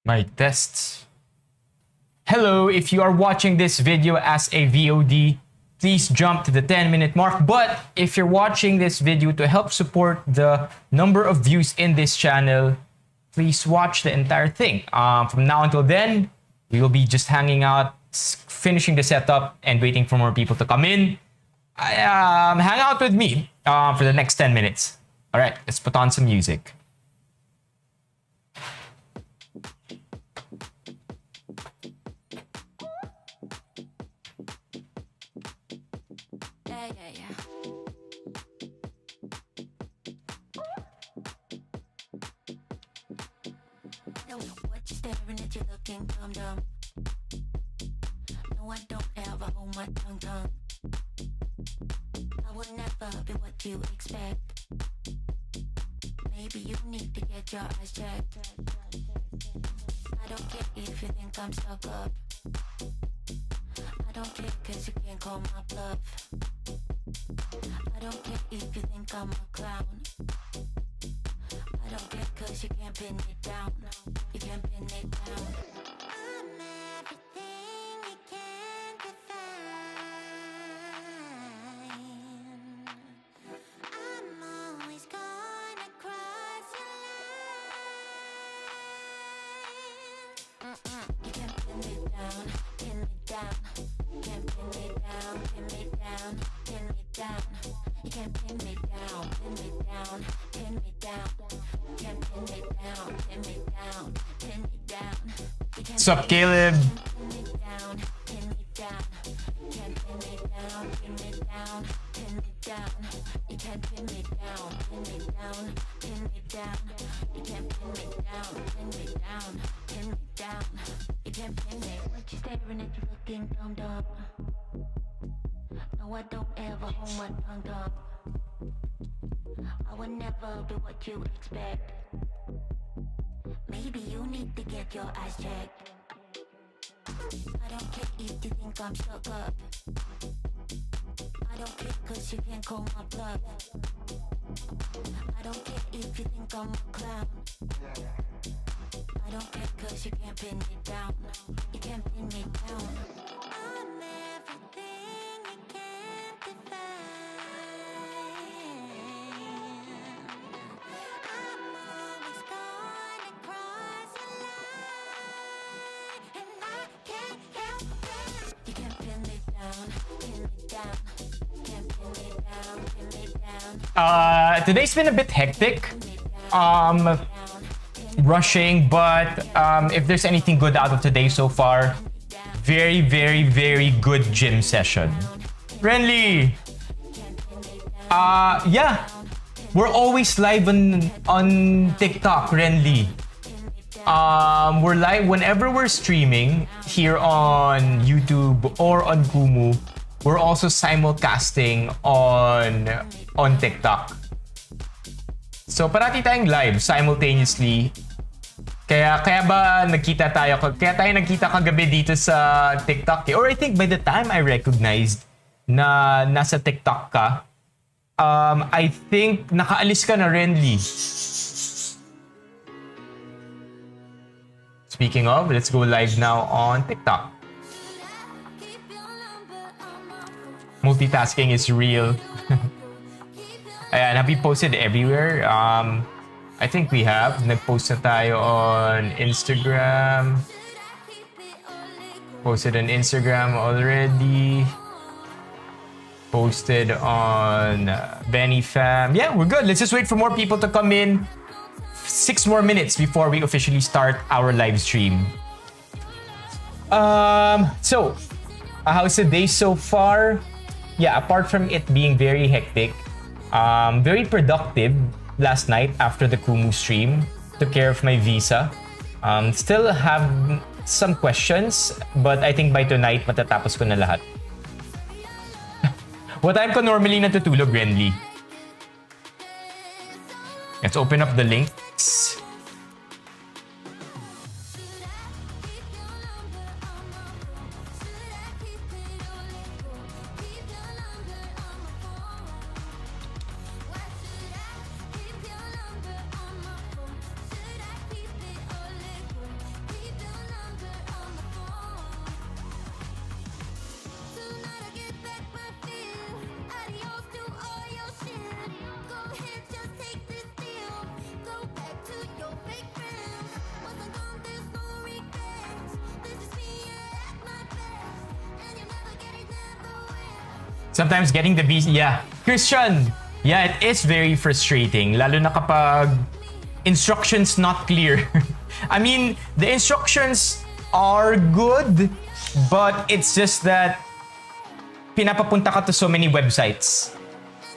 My tests. Hello, if you are watching this video as a VOD, please jump to the 10-minute mark. But if you're watching this video to help support the number of views in this channel, please watch the entire thing. From now until then, we will be just hanging out, finishing the setup, and waiting for more people to come in. Hang out with me for the next 10 minutes. All right, let's put on some music. Staring at you looking dumb. No, I don't ever hold my tongue. I will never be what you expect. Maybe you need to get your eyes checked. I don't care if you think I'm stuck up. I don't care cause you can't call my bluff. I don't care if you think I'm a clown. I don't care cause you can't pin it down. You can't pin it down. I'm everything you can't define. I'm always gonna cross your line. You can't pin me down, pin me down. You can't pin me down, pin me down, pin me down. You can't pin me down, pin me down, pin me down. What's up, Caleb? No, I don't ever hold my tongue. I will never be what you expect. Maybe you need to get your eyes checked. I don't care if you think I'm stuck up. I don't care cause you can't call my bluff. I don't care if you think I'm a clown. I don't care cause you can't pin me down. You can't pin me down. I'm everything you can't define. Today's been a bit hectic. Rushing, but if there's anything good out of today so far, very, very, very good gym session. Renly! Yeah. We're always live on TikTok, Renly. We're live whenever we're streaming here on YouTube or on Kumu. We're also simulcasting on TikTok. So parati tayong live simultaneously. Kaya ba nagkita tayo? Kaya tayo nagkita kagabi dito sa TikTok. Or I think by the time I recognized na nasa TikTok ka, I think nakaalis ka na, Renly. Speaking of, let's go live now on TikTok. Multitasking is real. Ayan, have we posted everywhere? I think we have. Nag-post na tayo on Instagram. Posted on Instagram already. Posted on Benifam. Yeah, we're good. Let's just wait for more people to come in. 6 more minutes before we officially start our live stream. So, how's the day so far? Yeah, apart from it being very hectic, very productive last night after the Kumu stream. Took care of my visa. Still have some questions, but I think by tonight, matatapos ko na lahat. What time ko normally natutulog, Renly? Let's open up the links. Sometimes getting the visa, yeah. Christian, yeah, it is very frustrating. Lalo na kapag instructions not clear. I mean, the instructions are good, but it's just that pinapapunta ka to so many websites.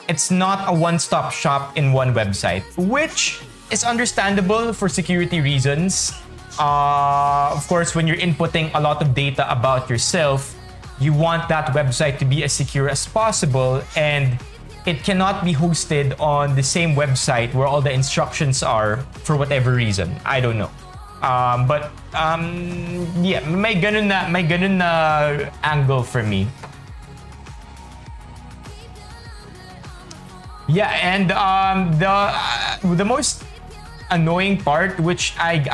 It's not a one-stop shop in one website, which is understandable for security reasons. Of course, when you're inputting a lot of data about yourself, you want that website to be as secure as possible, and it cannot be hosted on the same website where all the instructions are for whatever reason. I don't know. Yeah, may ganun na angle for me. Yeah, and the most annoying part, which I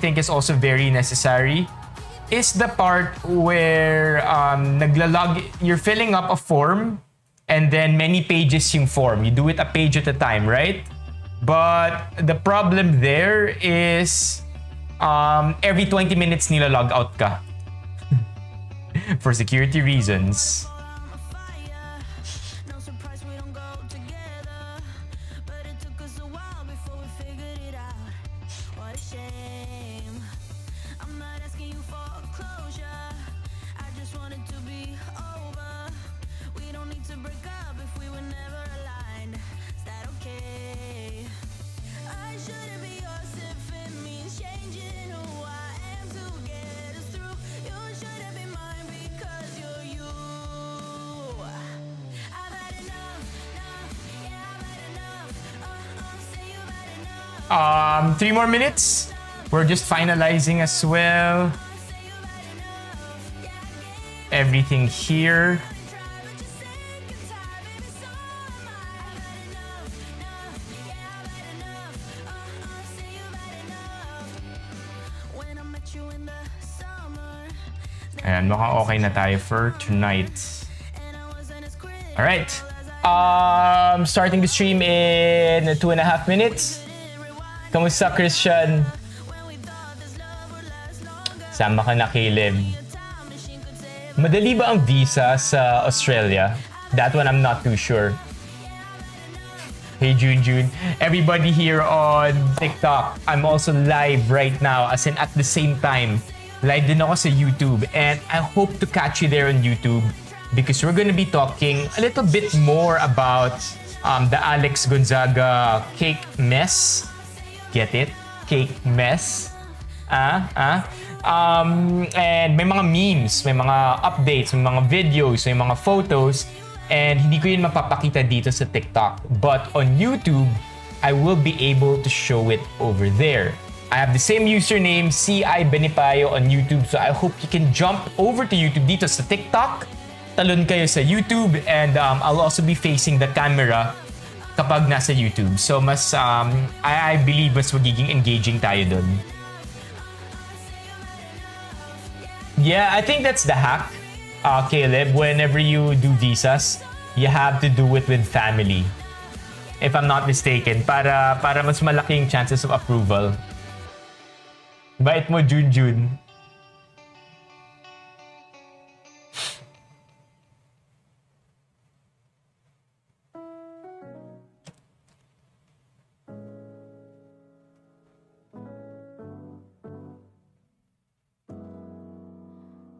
think is also very necessary, is the part where you're filling up a form and then many pages yung form. You do it a page at a time, right? But the problem there is every 20 minutes nila log out ka. For security reasons. Three more minutes. We're just finalizing as well. Everything here. Ayan, mukhang okay na tayo for tonight. Alright. Starting the stream in 2.5 minutes. Kamusta, Christian? Sama ka na, Caleb. Madali ba ang visa sa Australia? That one I'm not too sure. Hey, June. Everybody here on TikTok. I'm also live right now, as in at the same time. Live din ako sa YouTube. And I hope to catch you there on YouTube because we're gonna be talking a little bit more about the Alex Gonzaga cake mess. Get it? Cake mess. And may mga memes, may mga updates, may mga videos, may mga photos, and hindi ko yun mapapakita dito sa TikTok. But on YouTube, I will be able to show it over there. I have the same username, CI Benipayo on YouTube, so I hope you can jump over to YouTube dito sa TikTok. Talon kayo sa YouTube, and I'll also be facing the camera kapag nasa YouTube. So mas, I believe mas magiging engaging tayo dun. Yeah, I think that's the hack, Caleb. Whenever you do visas, you have to do it with family. If I'm not mistaken, para mas malaking chances of approval. Bait mo, June.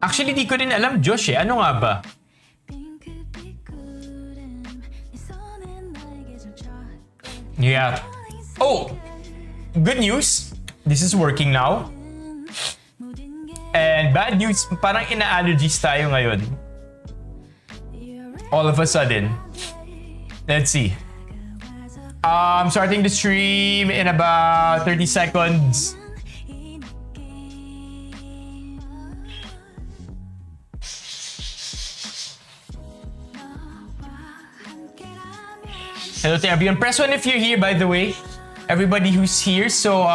Actually, di ko rin alam, Josh, eh. Ano nga ba? Yeah. Oh! Good news. This is working now. And bad news, parang ina-allergies tayo ngayon. All of a sudden. Let's see. I'm starting the stream in about 30 seconds. Hello to everyone. Press 1 if you're here, by the way. Everybody who's here, so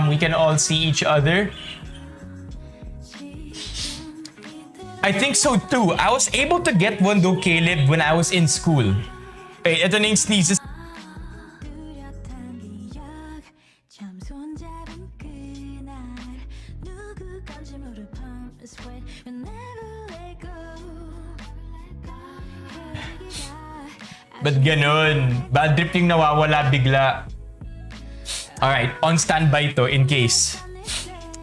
we can all see each other. I think so too. I was able to get one though, Caleb, when I was in school. Okay, ito na yung sneezes. Ba't ganun? Bad trip yung nawawala bigla. Alright, on standby to in case.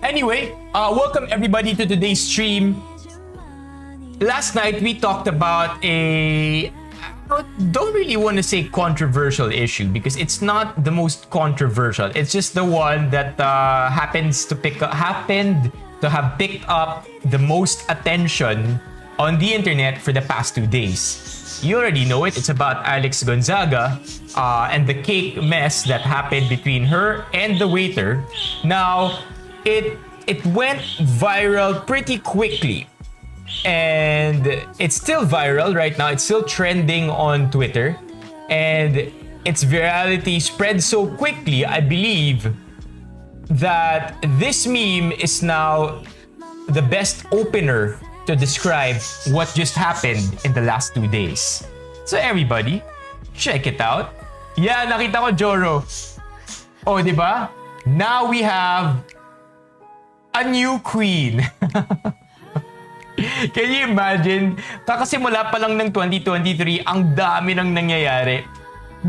Anyway, welcome everybody to today's stream. Last night we talked about I don't really want to say controversial issue because it's not the most controversial. It's just the one that happened to have picked up the most attention on the internet for the past 2 days. You already know it. It's about Alex Gonzaga and the cake mess that happened between her and the waiter. Now, it went viral pretty quickly. And it's still viral right now. It's still trending on Twitter. And its virality spread so quickly, I believe, that this meme is now the best opener to describe what just happened in the last 2 days. So everybody, check it out. Yeah, nakita ko, Joro. Oh, di ba? Now we have a new queen. Can you imagine? Kakasimula pa lang ng 2023, ang dami nang nangyayari.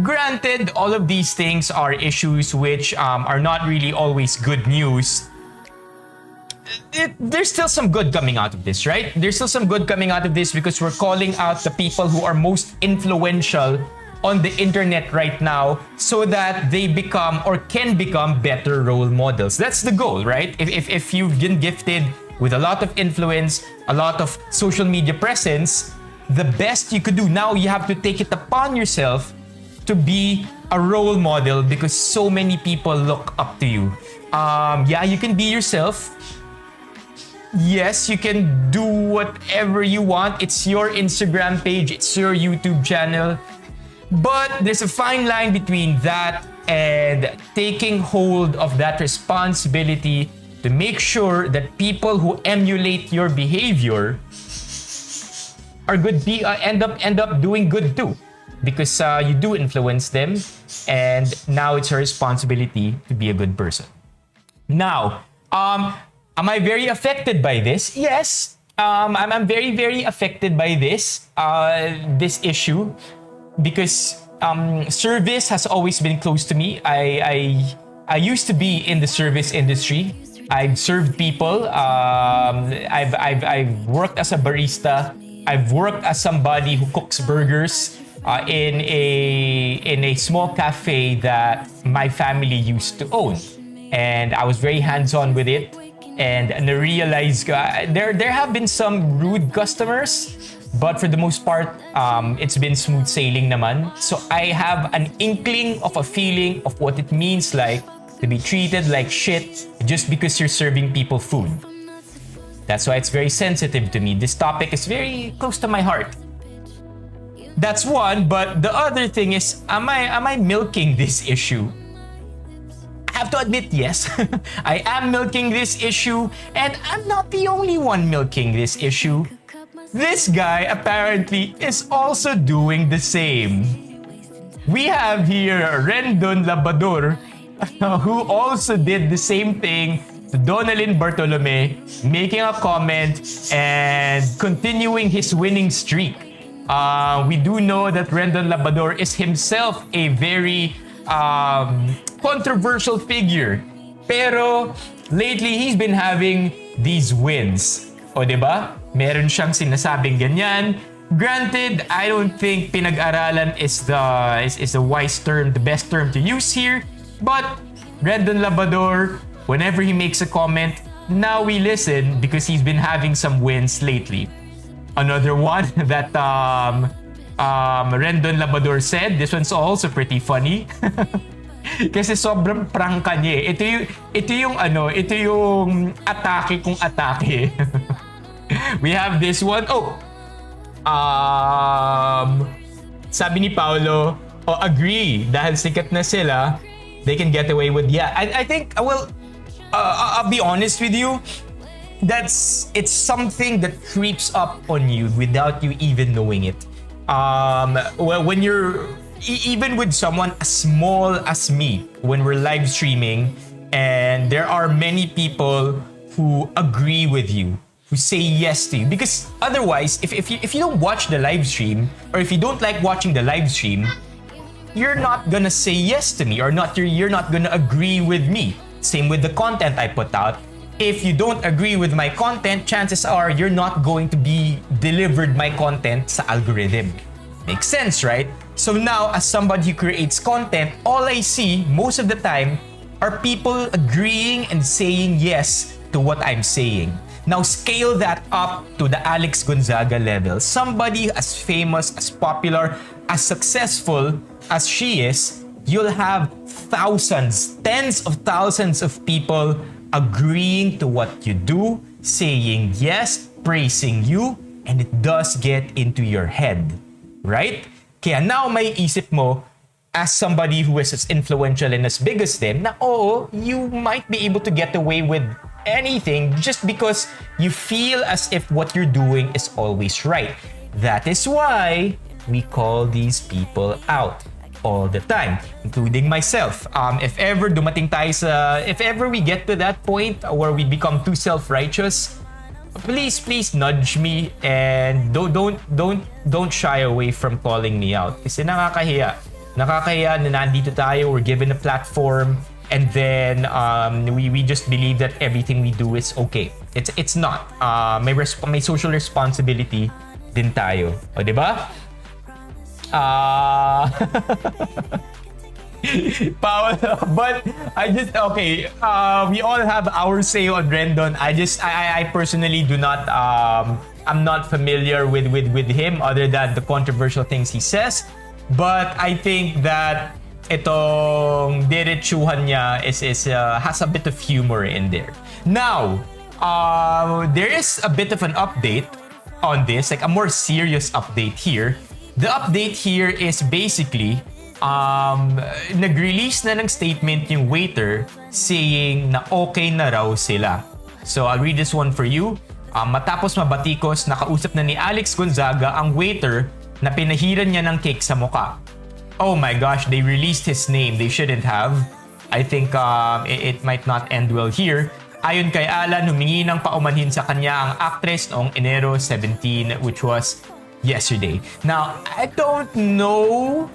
Granted, all of these things are issues which are not really always good news. There's still some good coming out of this, right? There's still some good coming out of this because we're calling out the people who are most influential on the internet right now so that they become or can become better role models. That's the goal, right? If you've been gifted with a lot of influence, a lot of social media presence, the best you could do now, you have to take it upon yourself to be a role model because so many people look up to you. Yeah, you can be yourself. Yes, you can do whatever you want. It's your Instagram page, it's your YouTube channel. But there's a fine line between that and taking hold of that responsibility to make sure that people who emulate your behavior are good, end up doing good too. Because you do influence them, and now it's your responsibility to be a good person. Now, am I very affected by this? Yes, I'm very, very affected by this issue because service has always been close to me. I used to be in the service industry. I've served people. I've worked as a barista. I've worked as somebody who cooks burgers in a small cafe that my family used to own, and I was very hands-on with it. And I realized there have been some rude customers, but for the most part, it's been smooth sailing naman. So I have an inkling of a feeling of what it means like to be treated like shit just because you're serving people food. That's why it's very sensitive to me. This topic is very close to my heart. That's one, but the other thing is, am I milking this issue? I have to admit, yes, I am milking this issue, and I'm not the only one milking this issue. This guy apparently is also doing the same. We have here Rendon Labador, who also did the same thing to Donalyn Bartolome, making a comment and continuing his winning streak. We do know that Rendon Labador is himself a very controversial figure. Pero lately, he's been having these wins. O diba? Meron siyang sinasabing ganyan. Granted, I don't think pinag-aralan is the wise term, the best term to use here. But Rendon Labador, whenever he makes a comment, now we listen because he's been having some wins lately. Another one that Rendon Labador said, this one's also pretty funny. Kasi sobrang prangka niya eh. Ito yung atake kung atake. We have this one. Sabi ni Paolo, agree, dahil sikat na sila, they can get away with, yeah. I think, I'll be honest with you, it's something that creeps up on you without you even knowing it. When you're even with someone as small as me, when we're live streaming and there are many people who agree with you, who say yes to you. Because otherwise, if you don't watch the live stream, or if you don't like watching the live stream, you're not gonna say yes to me, or you're not gonna agree with me. Same with the content I put out. If you don't agree with my content, chances are you're not going to be delivered my content sa algorithm. Makes sense, right? So now, as somebody who creates content, all I see most of the time are people agreeing and saying yes to what I'm saying. Now scale that up to the Alex Gonzaga level. Somebody as famous, as popular, as successful as she is, you'll have thousands, tens of thousands of people agreeing to what you do, saying yes, praising you, and it does get into your head, right? Kaya now may isip mo, as somebody who is as influential and as big as them, na oo, you might be able to get away with anything just because you feel as if what you're doing is always right. That is why we call these people out all the time, including myself. If ever we get to that point where we become too self-righteous, please nudge me and don't shy away from calling me out. Kasi nakakahiya na nandito tayo, we're given a platform, and then we just believe that everything we do is okay. It's not. May social responsibility din tayo. O, di ba? Paolo, but okay, we all have our say on Rendon. I personally do not, I'm not familiar with him other than the controversial things he says. But I think that itong diretsuhan niya has a bit of humor in there. Now, there is a bit of an update on this, like a more serious update here. The update here is basically, nag-release na ng statement yung waiter saying na okay na raw sila. So I'll read this one for you. Matapos mabatikos, nakausap na ni Alex Gonzaga ang waiter na pinahiran niya ng cake sa muka. Oh my gosh, they released his name. They shouldn't have. I think it might not end well here. Ayon kay Alan, humingi ng paumanhin sa kanya ang actress noong Enero 17, which was yesterday. Now, I don't know.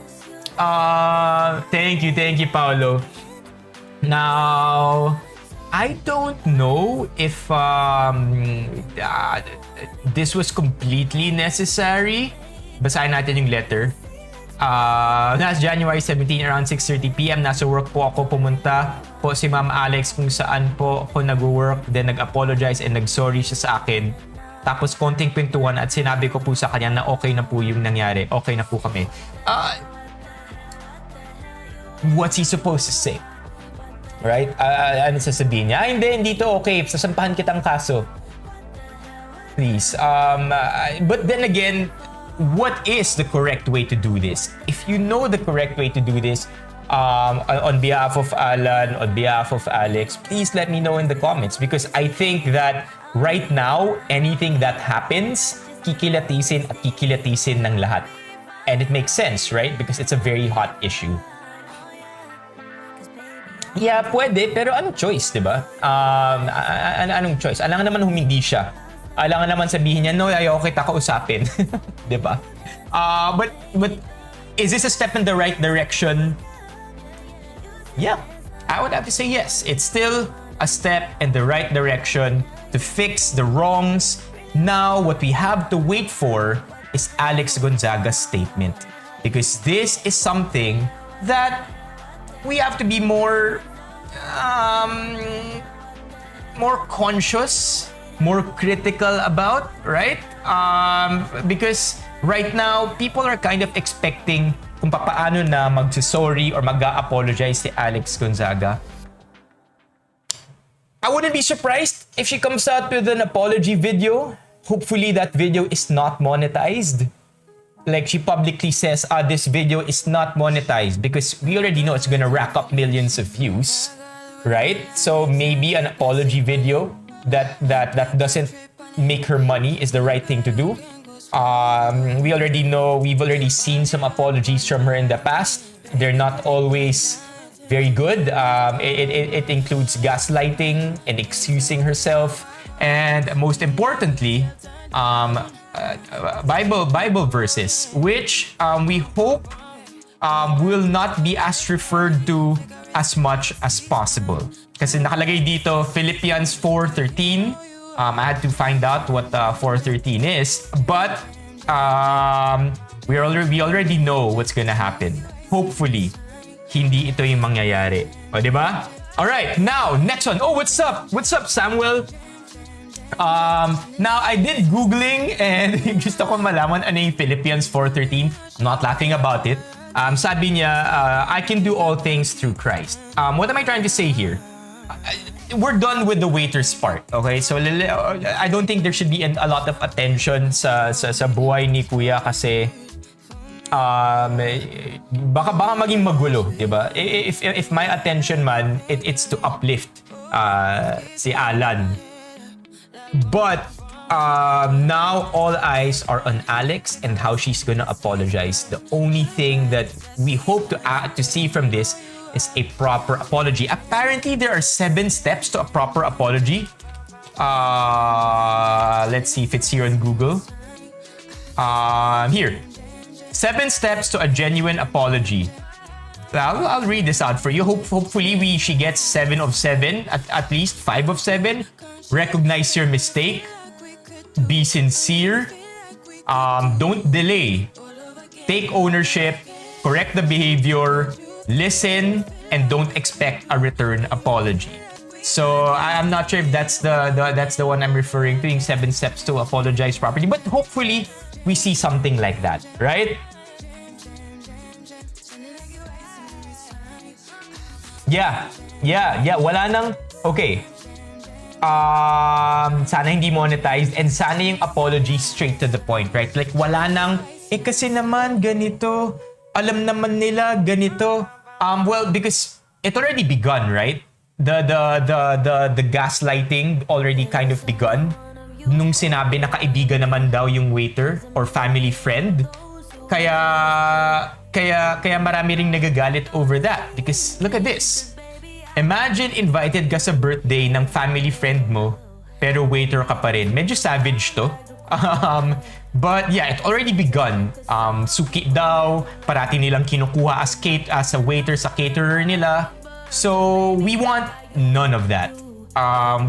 Thank you, Paolo. Now, I don't know if this was completely necessary. Basahin natin yung letter. Last January 17, around 6:30 p.m. Nasa work po ako, pumunta po si Ma'am Alex kung saan po ako nag-work, then nag-apologize and nag-sorry siya sa akin. Tapos konting pintuan at sinabi ko po sa kanya na okay na po yung nangyari. Okay na po kami. What's he supposed to say? Right? Ano sasabihin niya? Hindi to okay. Sasampahan kitang kaso. Please. But then again, what is the correct way to do this? If you know the correct way to do this, on behalf of Alan, on behalf of Alex, please let me know in the comments, because I think that right now, anything that happens, kikilatisin at kikilatisin ng lahat. And it makes sense, right? Because it's a very hot issue. Yeah, pwede, pero anong choice, di ba? Anong choice? Alangan naman humindi siya. Alangan naman sabihin niya, no, ayaw kita kausapin. Di ba? But is this a step in the right direction? Yeah, I would have to say yes. It's still a step in the right direction to fix the wrongs. Now, what we have to wait for is Alex Gonzaga's statement. Because this is something that we have to be more conscious, more critical about, right? Because right now, people are kind of expecting kung paano na magsasorry or mag-apologize si Alex Gonzaga. I wouldn't be surprised if she comes out with an apology video. Hopefully that video is not monetized. Like she publicly says, this video is not monetized, because we already know it's gonna rack up millions of views, right? So maybe an apology video that doesn't make her money is the right thing to do. We already know, we've already seen some apologies from her in the past. They're not always very good. It includes gaslighting and excusing herself And most importantly, Bible verses, which we hope will not be as referred to as much as possible. Kasi nakalagay dito, Philippians 4:13. I had to find out what 4:13 is. But we already know what's gonna happen. Hopefully, hindi ito yung mangyayari. O, diba? Alright, now, next one. Oh, what's up? What's up, Samuel? Now, I did Googling and gusto ko malaman ano yung Philippians 4:13. I'm not laughing about it. Sabi niya, I can do all things through Christ. What am I trying to say here? We're done with the waiters part, okay? So, I don't think there should be a lot of attention sa buhay ni Kuya kasi baka maging magulo, diba? If my attention man, it's to uplift si Alan. But now all eyes are on Alex and how she's gonna apologize. The only thing that we hope to see from this is a proper apology. Apparently, there are 7 steps to a proper apology. Let's see if it's here on Google. Here. 7 steps to a genuine apology. I'll read this out for you. Hopefully, she gets 7 of 7, at least 5 of 7. Recognize your mistake. Be sincere. Don't delay. Take ownership. Correct the behavior. Listen, and don't expect a return apology. So I'm not sure if that's the one I'm referring to, yung 7 steps to apologize properly. But hopefully, we see something like that, right? Yeah. Wala nang, okay. Sana hindi monetized and sana yung apology straight to the point, right? Like wala nang, kasi naman ganito, alam naman nila ganito. Well, because it already begun, right? The gaslighting already kind of begun nung sinabi na kaibigan naman daw yung waiter or family friend. Kaya marami ring nagagalit over that because look at this. Imagine invited ka sa birthday ng family friend mo pero waiter ka pa rin. Medyo savage to. But yeah, it already begun. Suki daw, parati nilang kinukuha as a waiter sa caterer nila. So we want none of that.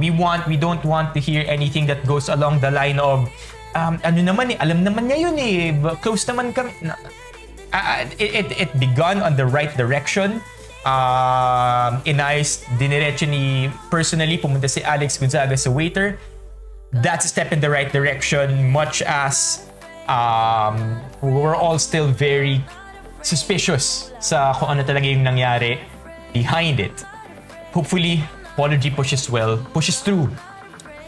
We don't want to hear anything that goes along the line of ano naman alam naman niya yun close naman kami. It begun on the right direction. Inayos diniretso ni personally pumunta si Alex Gonzaga sa waiter. That's a step in the right direction, much as we're all still very suspicious sa kung ano talaga yung nangyari behind it. Hopefully, apology pushes through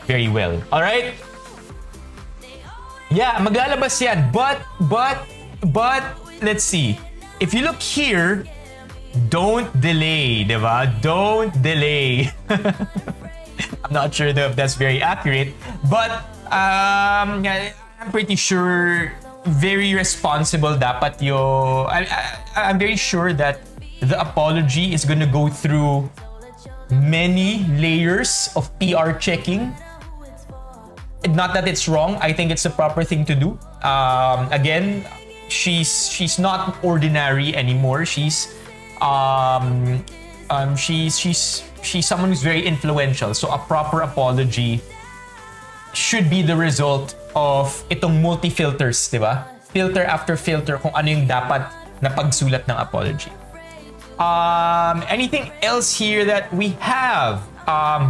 very well. Alright? Yeah, maglalabas yan. But, let's see. If you look here, don't delay, diba? Don't delay. I'm not sure if that's very accurate, but I'm pretty sure very responsible dapat I'm very sure that the apology is gonna go through many layers of PR checking. Not that it's wrong. I think it's the proper thing to do. Again, she's not ordinary anymore. She's someone who's very influential. So a proper apology should be the result of itong multi-filters, di ba? Filter after filter kung ano yung dapat na pagsulat ng apology. Anything else here that we have?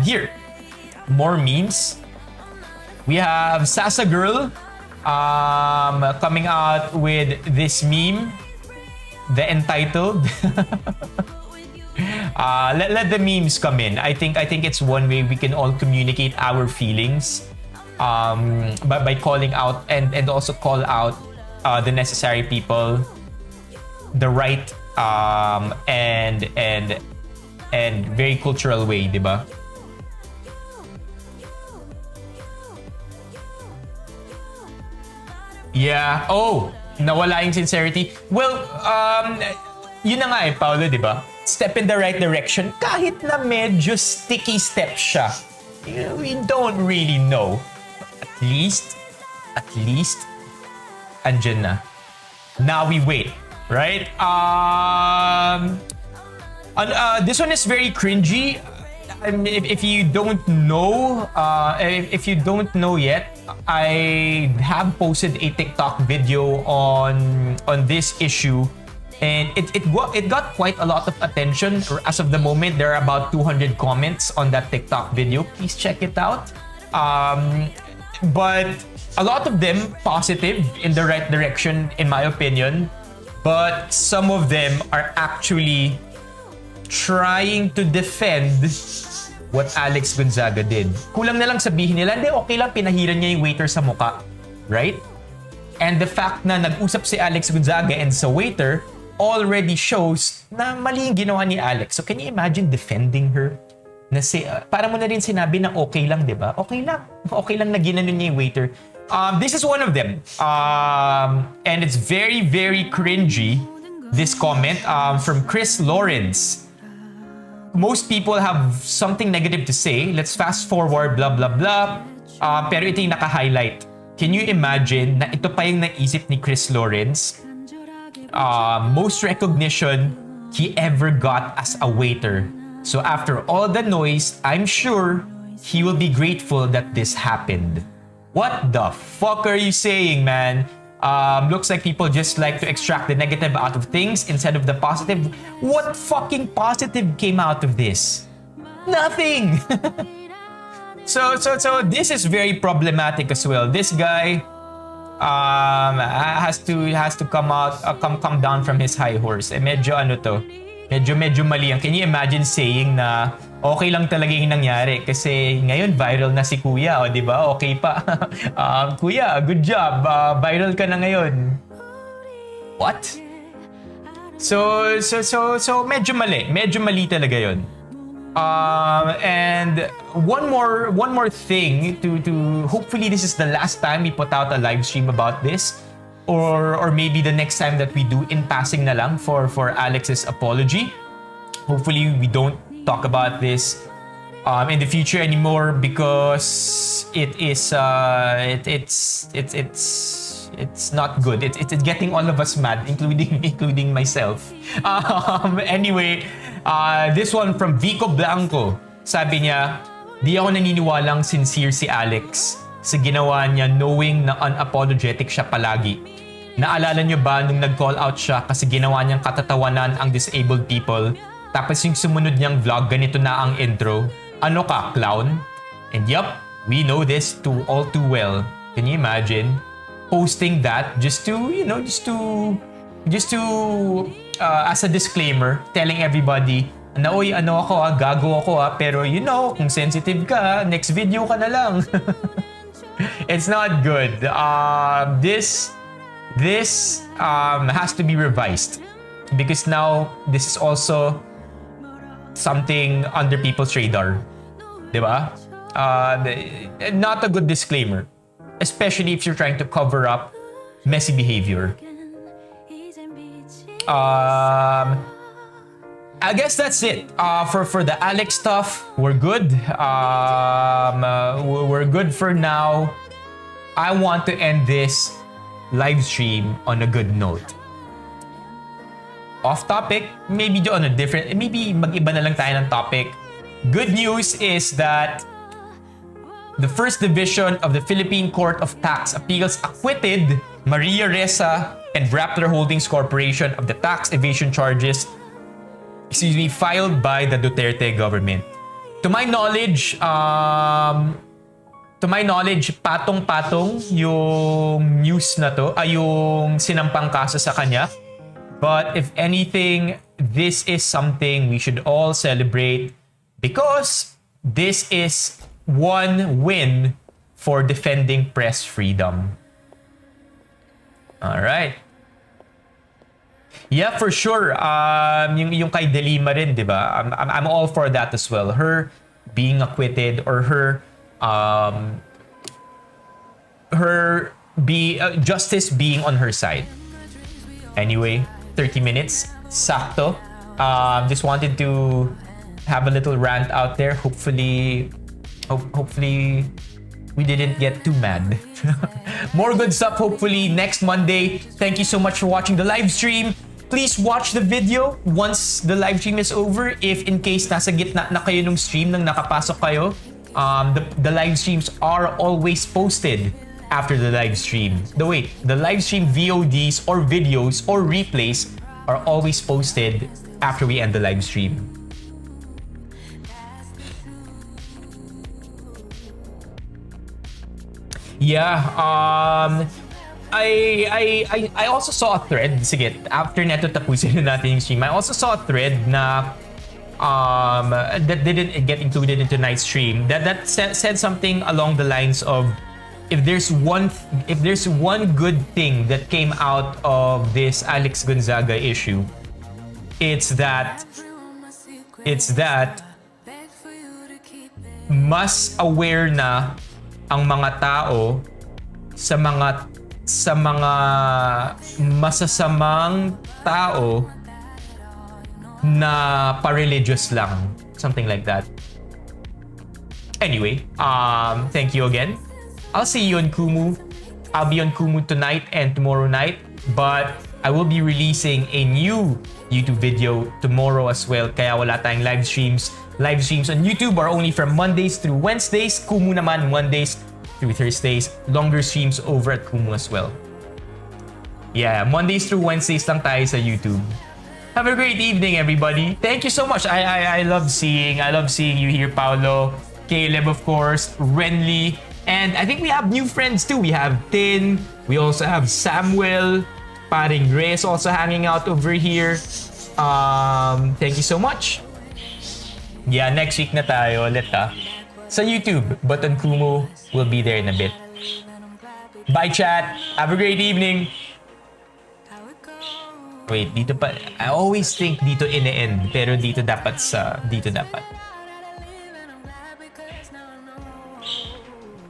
Here, more memes. We have Sasa Girl coming out with this meme, the entitled. Let the memes come in. I think it's one way we can all communicate our feelings by calling out and also call out the necessary people, the right and very cultural way, diba? Yeah. Oh, nawala yung sincerity. Well, yun na nga Paolo, diba? Step in the right direction kahit na medyo sticky step siya. we don't really know. At least, andyan na. Now we wait, right? This one is very cringy. I mean, if you don't know, yet, I have posted a TikTok video on this issue, and it got quite a lot of attention. As of the moment, there are about 200 comments on that TikTok video. Please check it out. But a lot of them positive in the right direction, in my opinion. But some of them are actually trying to defend what Alex Gonzaga did. Kulang na lang sabihin nila, hindi, okay lang, pinahiran niya yung waiter sa muka. Right? And the fact na nag-usap si Alex Gonzaga and sa waiter already shows na mali yung ginawa ni Alex. So can you imagine defending her? Na para mo na rin sinabi na okay lang, di ba? Okay lang. Okay lang na ginanon niya yung waiter. This is one of them. And it's very, very cringy, this comment from Chris Lawrence. Most people have something negative to say. Let's fast forward, blah, blah, blah. Pero ito yung naka-highlight. Can you imagine na ito pa yung naisip ni Chris Lawrence? Most recognition he ever got as a waiter. So after all the noise, I'm sure he will be grateful that this happened. What the fuck are you saying, man? Looks like people just like to extract the negative out of things instead of the positive. What fucking positive came out of this? Nothing. So this is very problematic as well. This guy has to come down from his high horse. Medyo ano to? Medyo mali yan. Can you imagine saying na okay lang talaga yung nangyari kasi ngayon viral na si Kuya, o di ba? Okay pa. Kuya, good job. Viral ka na ngayon. What? So medyo mali talaga yon. And one more thing to hopefully this is the last time we put out a live stream about this. Or maybe the next time that we do in passing na lang for Alex's apology. Hopefully we don't talk about this in the future anymore because it's not good. It's getting all of us mad, including myself. Anyway, this one from Vico Blanco. Sabi niya, di ako naniniwalang sincere si Alex sa ginawa niya knowing na unapologetic siya palagi. Naalala niyo ba nung nag-call out siya kasi ginawa niyang katatawanan ang disabled people? Tapos yung sumunod niyang vlog, ganito na ang intro. Ano ka, clown? And yup, we know this all too well. Can you imagine posting that just to as a disclaimer, telling everybody na oy, ano ako gago ako pero kung sensitive ka, next video ka na lang. It's not good. This has to be revised because now this is also something under people's radar, diba? Not a good disclaimer, especially if you're trying to cover up messy behavior. I guess that's it for the Alex stuff. We're good. We're good for now. I want to end this live stream on a good note. Off topic, maybe on a different, maybe mag-iba na lang tayo ng topic. Good news is that the First Division of the Philippine Court of Tax Appeals acquitted Maria Ressa and Raptor Holdings Corporation of the tax evasion charges, filed by the Duterte government. To my knowledge, patong-patong yung news na to, yung sinampang kaso sa kanya. But if anything, this is something we should all celebrate because this is one win for defending press freedom. All right. Yeah, for sure. Yung kay Delima rin, di ba? I'm all for that as well. Her being acquitted or justice being on her side. Anyway, 30 minutes, sakto. Just wanted to have a little rant out there. Hopefully, Hopefully, we didn't get too mad. More good stuff hopefully next Monday. Thank you so much for watching the live stream. Please watch the video once the live stream is over. If in case nasa gitna na kayo ng stream nang nakapasok kayo, the live streams are always posted after the live stream. The live stream VODs or videos or replays are always posted after we end the live stream. Yeah, I also saw a thread. Sige, after neto tapusin na natin yung stream. I also saw a thread na that didn't get included into tonight's stream. That said something along the lines of, if there's one good thing that came out of this Alex Gonzaga issue, it's that mas aware na ang mga tao sa mga masasamang tao na pa-religious lang, something like that. Anyway, thank you again. I'll see you on Kumu. I'll be on Kumu tonight and tomorrow night, but I will be releasing a new YouTube video tomorrow as well. Kaya wala tayong live streams. Live streams on YouTube are only from Mondays through Wednesdays. Kumu naman Mondays through Thursdays. Longer streams over at Kumu as well. Yeah, Mondays through Wednesdays lang tayo sa YouTube. Have a great evening, everybody. Thank you so much. I love seeing you here, Paolo, Caleb, of course, Renly, and I think we have new friends too. We have Tin. We also have Samuel. Paring Reyes also hanging out over here. Thank you so much. Yeah, next week na tayo ulit sa YouTube, but on Kumu, we'll be there in a bit. Bye, chat. Have a great evening. Wait, dito pa. I always think dito ine-end, pero dito dapat.